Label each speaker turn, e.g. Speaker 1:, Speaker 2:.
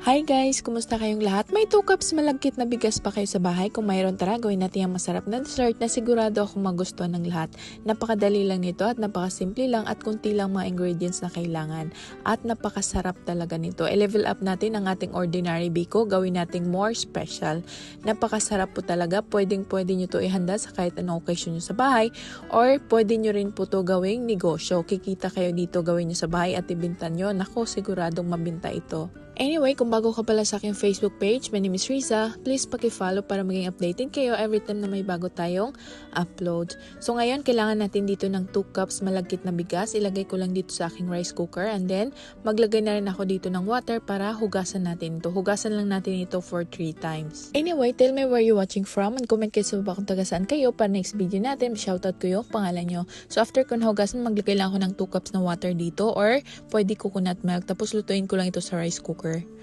Speaker 1: Hi guys! Kumusta kayong lahat? May 2 cups malagkit na bigas pa kayo sa bahay? Kung mayroon, tara gawin natin yung masarap na dessert na sigurado akong magustuhan ng lahat. Napakadali lang nito at napakasimple lang at kunti lang mga ingredients na kailangan. At napakasarap talaga nito. I-level up natin ang ating ordinary biko, gawin nating more special. Napakasarap po talaga. Pwede nyo to ihanda sa kahit anong occasion nyo sa bahay or pwede nyo rin po to gawing negosyo. Kikita kayo dito, gawin nyo sa bahay at ibinta nyo. Nako, siguradong mabinta ito. Anyway, kung bago ka pala sa aking Facebook page, my name is Riza. Please paki-follow para maging updated kayo every time na may bago tayong upload. So ngayon, kailangan natin dito ng 2 cups malagkit na bigas. Ilagay ko lang dito sa aking rice cooker and then maglagay na rin ako dito ng water para hugasan natin ito. Hugasan lang natin ito for 3 times. Anyway, tell me where you're watching from and comment kayo sa baba kung taga saan kayo para next video natin, shoutout ko yung pangalan nyo. So after ko nahugasan, maglagay lang ako ng 2 cups na water dito or pwede coconut milk tapos lutuin ko lang ito sa rice cooker.